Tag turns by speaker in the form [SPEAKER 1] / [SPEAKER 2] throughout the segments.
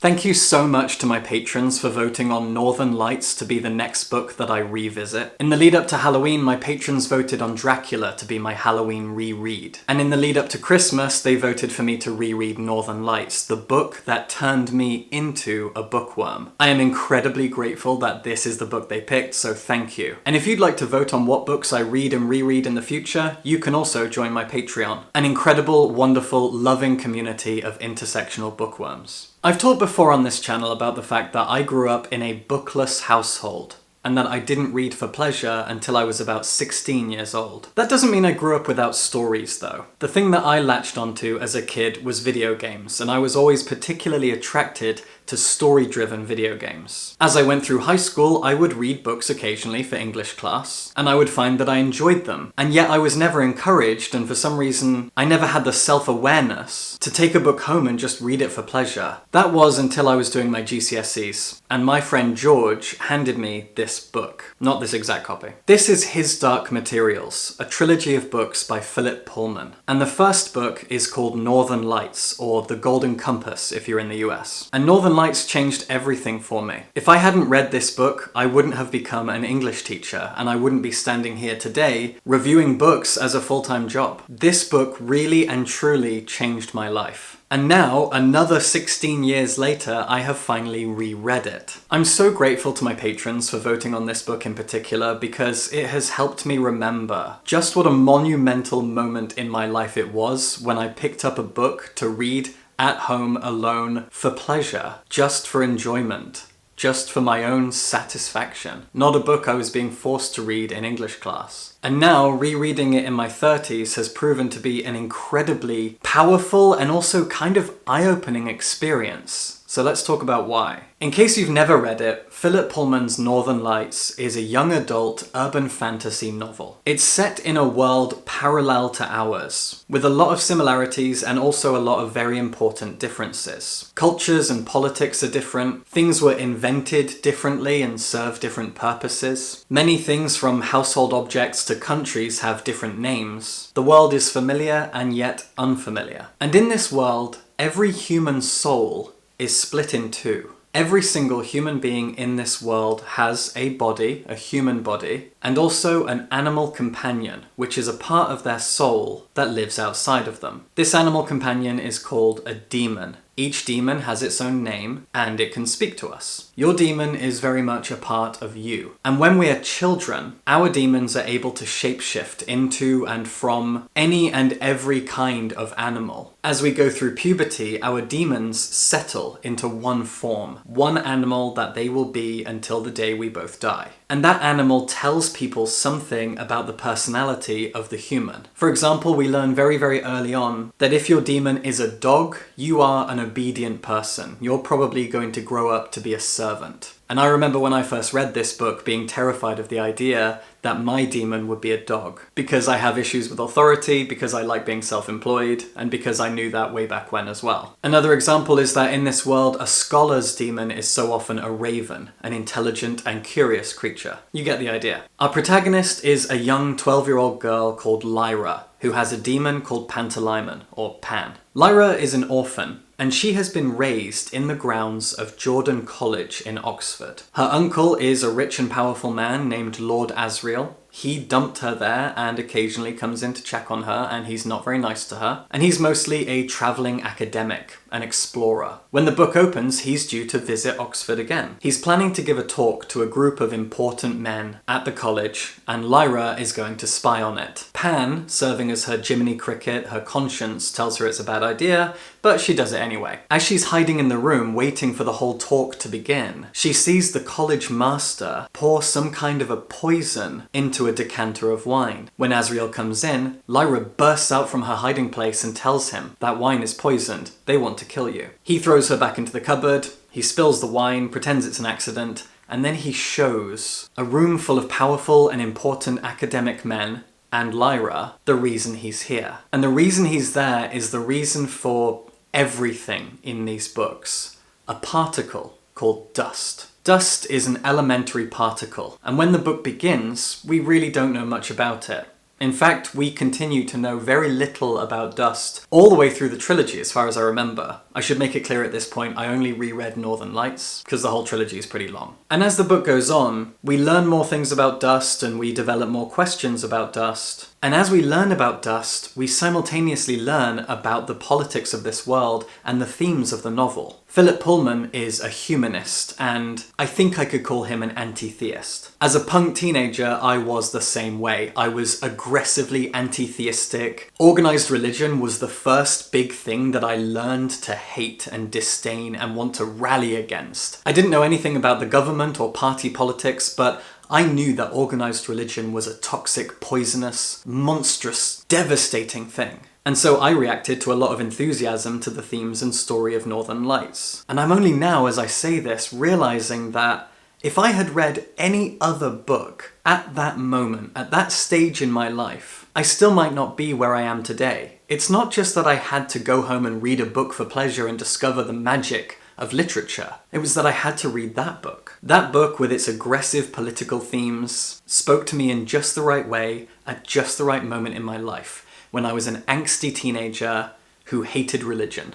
[SPEAKER 1] Thank you so much to my patrons for voting on Northern Lights to be the next book that I revisit. In the lead up to Halloween, my patrons voted on Dracula to be my Halloween reread. And in the lead up to Christmas, they voted for me to reread Northern Lights, the book that turned me into a bookworm. I am incredibly grateful that this is the book they picked, so thank you. And if you'd like to vote on what books I read and reread in the future, you can also join my Patreon. An incredible, wonderful, loving community of intersectional bookworms. I've talked before on this channel about the fact that I grew up in a bookless household, and that I didn't read for pleasure until I was about 16 years old. That doesn't mean I grew up without stories though. The thing that I latched onto as a kid was video games, and I was always particularly attracted to story-driven video games. As I went through high school, I would read books occasionally for English class, and I would find that I enjoyed them. And yet I was never encouraged, and for some reason, I never had the self-awareness to take a book home and just read it for pleasure. That was until I was doing my GCSEs, and my friend George handed me this book. Not this exact copy. This is His Dark Materials, a trilogy of books by Philip Pullman. And the first book is called Northern Lights, or The Golden Compass if you're in the US. And Northern Lights changed everything for me. If I hadn't read this book, I wouldn't have become an English teacher, and I wouldn't be standing here today reviewing books as a full-time job. This book really and truly changed my life. And now, another 16 years later, I have finally reread it. I'm so grateful to my patrons for voting on this book in particular because it has helped me remember just what a monumental moment in my life it was when I picked up a book to read at home alone for pleasure, just for enjoyment, just for my own satisfaction. Not a book I was being forced to read in English class. And now, rereading it in my 30s has proven to be an incredibly powerful and also kind of eye-opening experience. So let's talk about why. In case you've never read it, Philip Pullman's Northern Lights is a young adult urban fantasy novel. It's set in a world parallel to ours, with a lot of similarities and also a lot of very important differences. Cultures and politics are different, things were invented differently and serve different purposes. Many things from household objects to countries have different names. The world is familiar and yet unfamiliar. And in this world, every human soul is split in two. Every single human being in this world has a body, a human body, and also an animal companion, which is a part of their soul that lives outside of them. This animal companion is called a demon. Each demon has its own name, and it can speak to us. Your demon is very much a part of you. And when we are children, our demons are able to shapeshift into and from any and every kind of animal. As we go through puberty, our demons settle into one form, one animal that they will be until the day we both die. And that animal tells people something about the personality of the human. For example, we learn very, very early on that if your demon is a dog, you are an obedient person. You're probably going to grow up to be a servant. And I remember when I first read this book being terrified of the idea that my demon would be a dog. Because I have issues with authority, because I like being self-employed, and because I knew that way back when as well. Another example is that in this world, a scholar's demon is so often a raven, an intelligent and curious creature. You get the idea. Our protagonist is a young 12-year-old girl called Lyra, who has a demon called Pantalaimon, or Pan. Lyra is an orphan, and she has been raised in the grounds of Jordan College in Oxford. Her uncle is a rich and powerful man named Lord Asriel. He dumped her there and occasionally comes in to check on her, and he's not very nice to her. And he's mostly a travelling academic, an explorer. When the book opens, he's due to visit Oxford again. He's planning to give a talk to a group of important men at the college, and Lyra is going to spy on it. Pan, serving as her Jiminy Cricket, her conscience tells her it's a bad idea, but she does it anyway. As she's hiding in the room waiting for the whole talk to begin, she sees the college master pour some kind of a poison into a decanter of wine. When Asriel comes in, Lyra bursts out from her hiding place and tells him that wine is poisoned. They want to kill you. He throws her back into the cupboard, he spills the wine, pretends it's an accident, and then he shows a room full of powerful and important academic men and Lyra the reason he's here. And the reason he's there is the reason for everything in these books. A particle called dust. Dust is an elementary particle, and when the book begins, we really don't know much about it. In fact, we continue to know very little about Dust all the way through the trilogy, as far as I remember. I should make it clear at this point, I only reread Northern Lights, because the whole trilogy is pretty long. And as the book goes on, we learn more things about Dust, and we develop more questions about Dust. And as we learn about Dust, we simultaneously learn about the politics of this world and the themes of the novel. Philip Pullman is a humanist, and I think I could call him an anti-theist. As a punk teenager, I was the same way. I was aggressively anti-theistic. Organized religion was the first big thing that I learned to hate and disdain and want to rally against. I didn't know anything about the government or party politics, but I knew that organized religion was a toxic, poisonous, monstrous, devastating thing. And so I reacted to a lot of enthusiasm to the themes and story of Northern Lights. And I'm only now, as I say this, realizing that if I had read any other book at that moment, at that stage in my life, I still might not be where I am today. It's not just that I had to go home and read a book for pleasure and discover the magic of literature. It was that I had to read that book. That book, with its aggressive political themes, spoke to me in just the right way, at just the right moment in my life, when I was an angsty teenager who hated religion.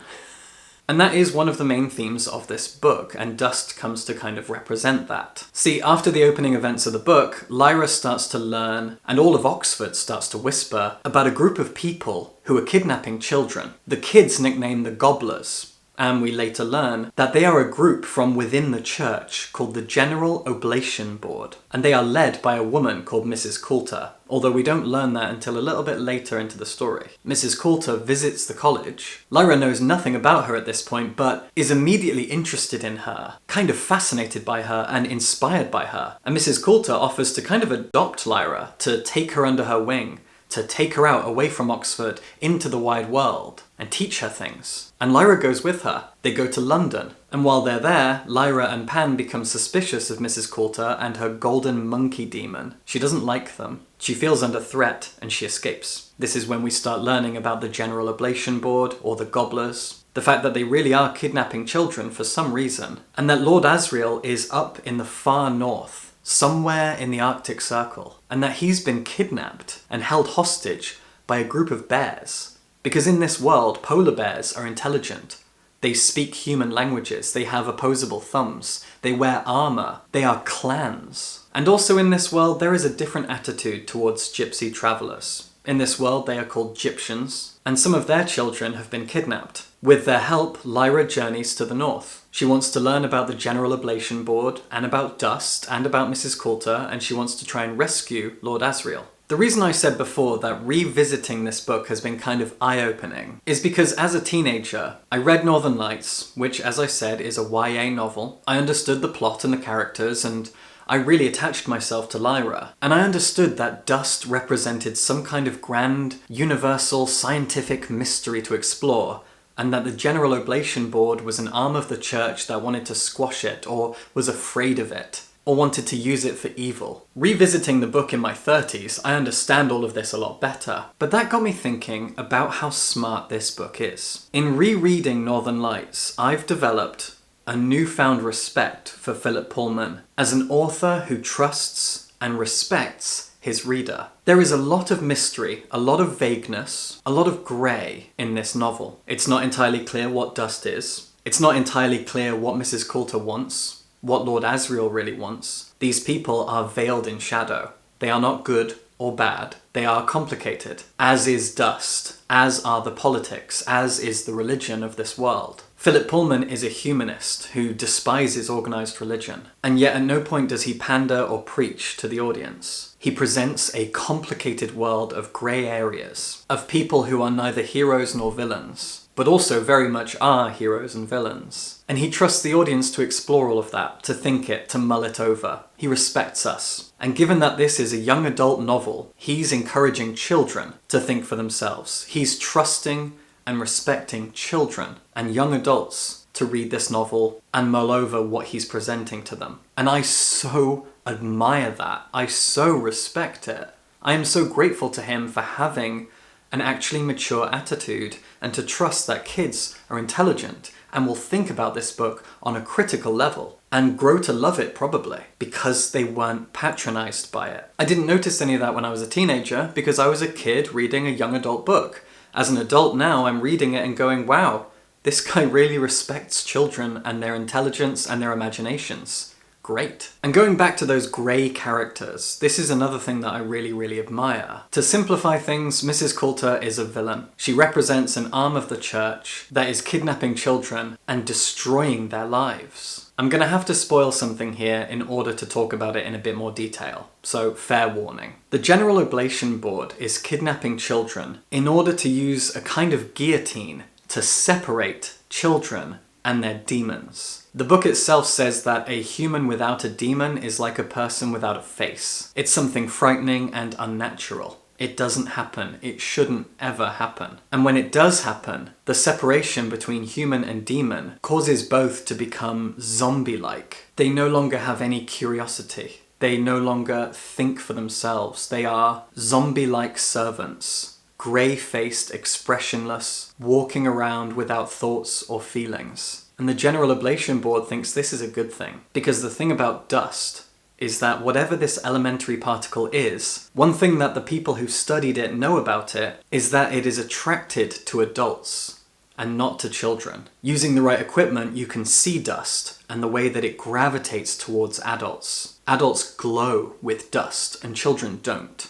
[SPEAKER 1] And that is one of the main themes of this book, and Dust comes to kind of represent that. See, after the opening events of the book, Lyra starts to learn, and all of Oxford starts to whisper, about a group of people who are kidnapping children. The kids nicknamed the Gobblers. And we later learn that they are a group from within the church called the General Oblation Board. And they are led by a woman called Mrs. Coulter, although we don't learn that until a little bit later into the story. Mrs. Coulter visits the college. Lyra knows nothing about her at this point, but is immediately interested in her, kind of fascinated by her and inspired by her. And Mrs. Coulter offers to kind of adopt Lyra, to take her under her wing, to take her out away from Oxford into the wide world and teach her things. And Lyra goes with her. They go to London. And while they're there, Lyra and Pan become suspicious of Mrs. Coulter and her golden monkey demon. She doesn't like them. She feels under threat and she escapes. This is when we start learning about the General Oblation Board, or the Gobblers. The fact that they really are kidnapping children for some reason. And that Lord Asriel is up in the far north, somewhere in the Arctic Circle, and that he's been kidnapped and held hostage by a group of bears. Because in this world, polar bears are intelligent. They speak human languages, they have opposable thumbs, they wear armor, they are clans. And also in this world, there is a different attitude towards gypsy travelers. In this world, they are called Gyptians, and some of their children have been kidnapped. With their help, Lyra journeys to the north. She wants to learn about the General Oblation Board, and about Dust, and about Mrs. Coulter, and she wants to try and rescue Lord Asriel. The reason I said before that revisiting this book has been kind of eye-opening is because as a teenager, I read Northern Lights, which, as I said, is a YA novel. I understood the plot and the characters, and I really attached myself to Lyra. And I understood that Dust represented some kind of grand, universal, scientific mystery to explore, and that the General Oblation Board was an arm of the church that wanted to squash it, or was afraid of it, or wanted to use it for evil. Revisiting the book in my 30s, I understand all of this a lot better, but that got me thinking about how smart this book is. In rereading Northern Lights, I've developed a newfound respect for Philip Pullman as an author who trusts and respects his reader. There is a lot of mystery, a lot of vagueness, a lot of grey in this novel. It's not entirely clear what Dust is. It's not entirely clear what Mrs. Coulter wants, what Lord Asriel really wants. These people are veiled in shadow. They are not good or bad. They are complicated, as is Dust, as are the politics, as is the religion of this world. Philip Pullman is a humanist who despises organised religion, and yet at no point does he pander or preach to the audience. He presents a complicated world of grey areas, of people who are neither heroes nor villains, but also very much are heroes and villains. And he trusts the audience to explore all of that, to think it, to mull it over. He respects us. And given that this is a young adult novel, he's encouraging children to think for themselves. He's trusting and respecting children and young adults to read this novel and mull over what he's presenting to them. And I so admire that. I so respect it. I am so grateful to him for having an actually mature attitude and to trust that kids are intelligent and will think about this book on a critical level and grow to love it probably because they weren't patronized by it. I didn't notice any of that when I was a teenager because I was a kid reading a young adult book. As an adult now, I'm reading it and going, wow, this guy really respects children and their intelligence and their imaginations. Great. And going back to those grey characters, this is another thing that I really admire. To simplify things, Mrs. Coulter is a villain. She represents an arm of the church that is kidnapping children and destroying their lives. I'm gonna have to spoil something here in order to talk about it in a bit more detail, so fair warning. The General Oblation Board is kidnapping children in order to use a kind of guillotine to separate children and their demons. The book itself says that a human without a demon is like a person without a face. It's something frightening and unnatural. It doesn't happen. It shouldn't ever happen. And when it does happen, the separation between human and demon causes both to become zombie-like. They no longer have any curiosity. They no longer think for themselves. They are zombie-like servants, grey-faced, expressionless, walking around without thoughts or feelings. And the General Oblation Board thinks this is a good thing, because the thing about dust is that whatever this elementary particle is, one thing that the people who studied it know about it is that it is attracted to adults and not to children. Using the right equipment, you can see dust and the way that it gravitates towards adults. Adults glow with dust and children don't.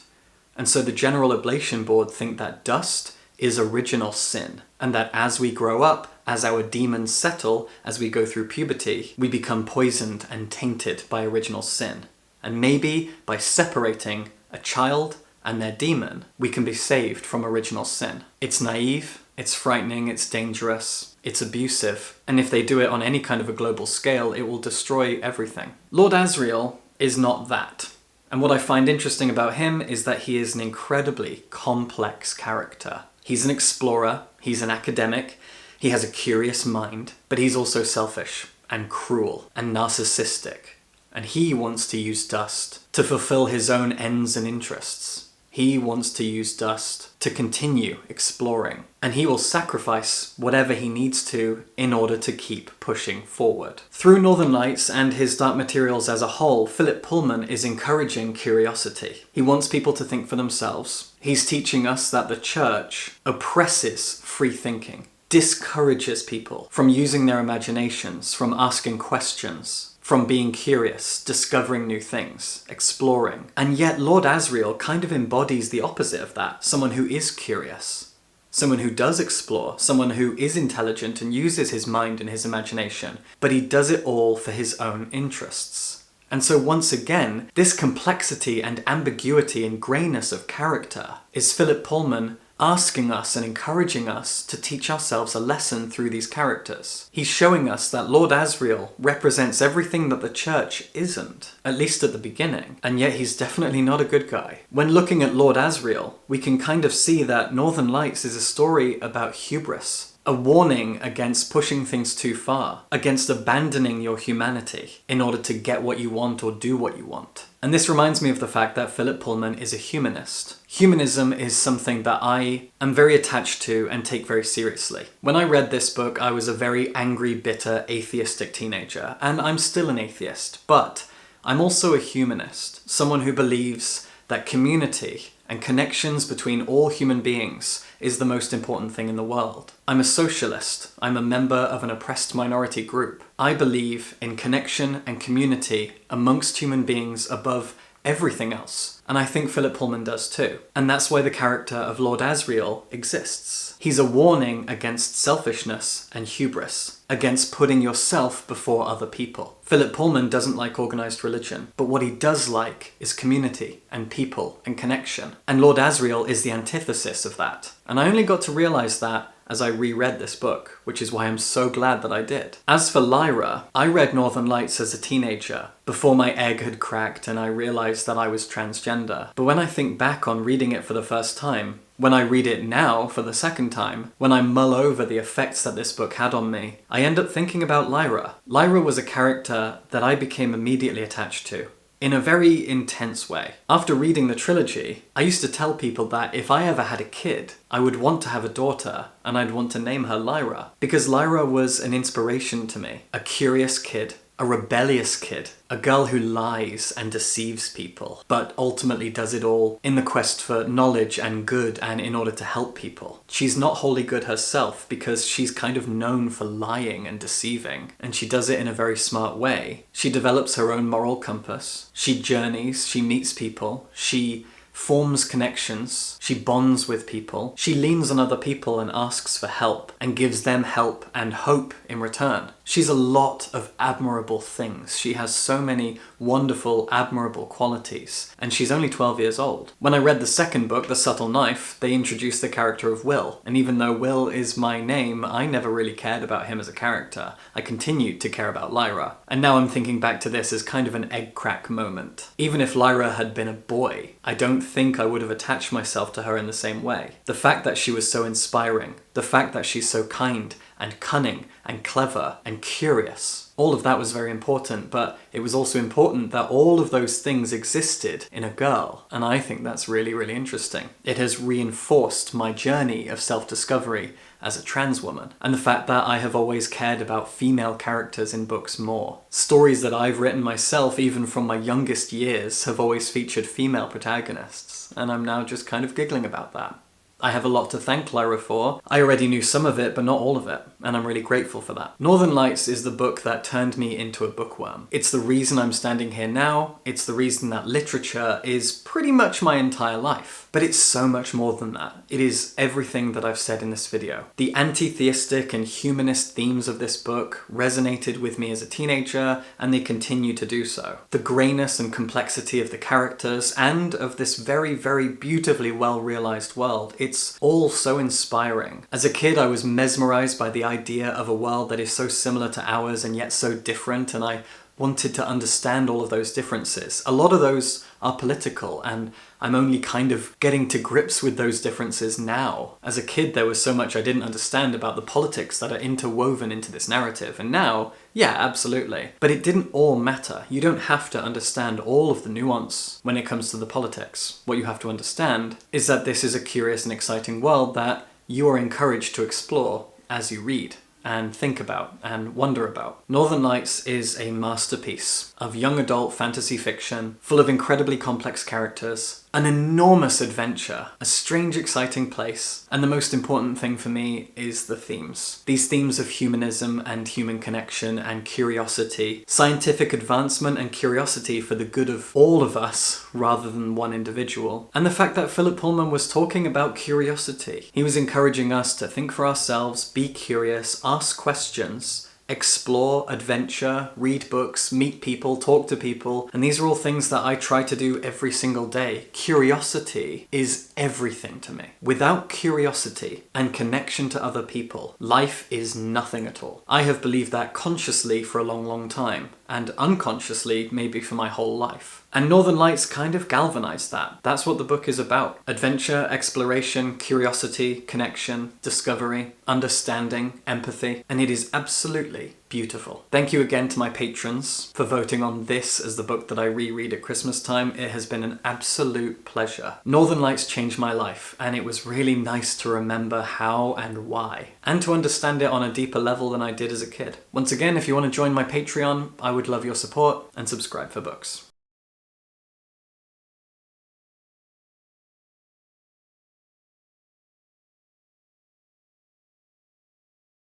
[SPEAKER 1] And so the General Oblation Board think that dust is original sin, and that as we grow up, as our demons settle, as we go through puberty, we become poisoned and tainted by original sin. And maybe by separating a child and their demon, we can be saved from original sin. It's naive, it's frightening, it's dangerous, it's abusive, and if they do it on any kind of a global scale, it will destroy everything. Lord Asriel is not that. And what I find interesting about him is that he is an incredibly complex character. He's an explorer, he's an academic, he has a curious mind, but he's also selfish and cruel and narcissistic. And he wants to use dust to fulfill his own ends and interests. He wants to use dust to continue exploring. And he will sacrifice whatever he needs to in order to keep pushing forward. Through Northern Lights and his Dark Materials as a whole, Philip Pullman is encouraging curiosity. He wants people to think for themselves. He's teaching us that the church oppresses free thinking, discourages people from using their imaginations, from asking questions, from being curious, discovering new things, exploring. And yet Lord Asriel kind of embodies the opposite of that. Someone who is curious, someone who does explore, someone who is intelligent and uses his mind and his imagination, but he does it all for his own interests. And so once again, this complexity and ambiguity and greyness of character is Philip Pullman asking us and encouraging us to teach ourselves a lesson through these characters. He's showing us that Lord Asriel represents everything that the church isn't, at least at the beginning, and yet he's definitely not a good guy. When looking at Lord Asriel, we can kind of see that Northern Lights is a story about hubris, a warning against pushing things too far, against abandoning your humanity in order to get what you want or do what you want. And this reminds me of the fact that Philip Pullman is a humanist. Humanism is something that I am very attached to and take very seriously. When I read this book, I was a very angry, bitter, atheistic teenager, and I'm still an atheist, but I'm also a humanist, someone who believes that community and connections between all human beings is the most important thing in the world. I'm a socialist. I'm a member of an oppressed minority group. I believe in connection and community amongst human beings above everything else. And I think Philip Pullman does too. And that's why the character of Lord Asriel exists. He's a warning against selfishness and hubris, against putting yourself before other people. Philip Pullman doesn't like organised religion, but what he does like is community and people and connection. And Lord Asriel is the antithesis of that. And I only got to realise that as I reread this book, which is why I'm so glad that I did. As for Lyra, I read Northern Lights as a teenager, before my egg had cracked and I realised that I was transgender. But when I think back on reading it for the first time, when I read it now for the second time, when I mull over the effects that this book had on me, I end up thinking about Lyra. Lyra was a character that I became immediately attached to. in a very intense way. After reading the trilogy, I used to tell people that if I ever had a kid, I would want to have a daughter and I'd want to name her Lyra, because Lyra was an inspiration to me. A curious kid, a rebellious kid, a girl who lies and deceives people, but ultimately does it all in the quest for knowledge and good and in order to help people. She's not wholly good herself because she's kind of known for lying and deceiving, and she does it in a very smart way. She develops her own moral compass, she journeys, she meets people, she forms connections, she bonds with people, she leans on other people and asks for help and gives them help and hope in return. She's a lot of admirable things. She has so many wonderful, admirable qualities, and she's only 12 years old. When I read the second book, The Subtle Knife, they introduced the character of Will, and even though Will is my name, I never really cared about him as a character. I continued to care about Lyra, and now I'm thinking back to this as kind of an egg crack moment. Even if Lyra had been a boy, I don't think I would have attached myself to her in the same way. The fact that she was so inspiring, the fact that she's so kind and cunning and clever and curious, all of that was very important, but it was also important that all of those things existed in a girl, and I think that's really, really interesting. It has reinforced my journey of self-discovery as a trans woman, and the fact that I have always cared about female characters in books more. Stories that I've written myself, even from my youngest years, have always featured female protagonists, and I'm now just kind of giggling about that. I have a lot to thank Lyra for. I already knew some of it, but not all of it, and I'm really grateful for that. Northern Lights is the book that turned me into a bookworm. It's the reason I'm standing here now. It's the reason that literature is pretty much my entire life. But it's so much more than that. It is everything that I've said in this video. The anti-theistic and humanist themes of this book resonated with me as a teenager, and they continue to do so. The greyness and complexity of the characters and of this very, very beautifully well-realized world, it's all so inspiring. As a kid, I was mesmerized by the idea of a world that is so similar to ours and yet so different, and I wanted to understand all of those differences. A lot of those are political, and I'm only kind of getting to grips with those differences now. As a kid, there was so much I didn't understand about the politics that are interwoven into this narrative, and now, yeah, absolutely. But it didn't all matter. You don't have to understand all of the nuance when it comes to the politics. What you have to understand is that this is a curious and exciting world that you are encouraged to explore as you read and think about and wonder about. Northern Lights is a masterpiece of young adult fantasy fiction, full of incredibly complex characters, an enormous adventure, a strange, exciting place, and the most important thing for me is the themes. These themes of humanism and human connection and curiosity, scientific advancement and curiosity for the good of all of us rather than one individual, and the fact that Philip Pullman was talking about curiosity. He was encouraging us to think for ourselves, be curious, ask questions, explore, adventure, read books, meet people, talk to people, and these are all things that I try to do every single day. Curiosity is everything to me. Without curiosity and connection to other people, life is nothing at all. I have believed that consciously for a long, long time, and unconsciously maybe for my whole life. And Northern Lights kind of galvanized that. That's what the book is about. Adventure, exploration, curiosity, connection, discovery, understanding, empathy, and it is absolutely beautiful. Thank you again to my patrons for voting on this as the book that I reread at Christmas time. It has been an absolute pleasure. Northern Lights changed my life, and it was really nice to remember how and why, and to understand it on a deeper level than I did as a kid. Once again, if you want to join my Patreon, I would love your support, and subscribe for books.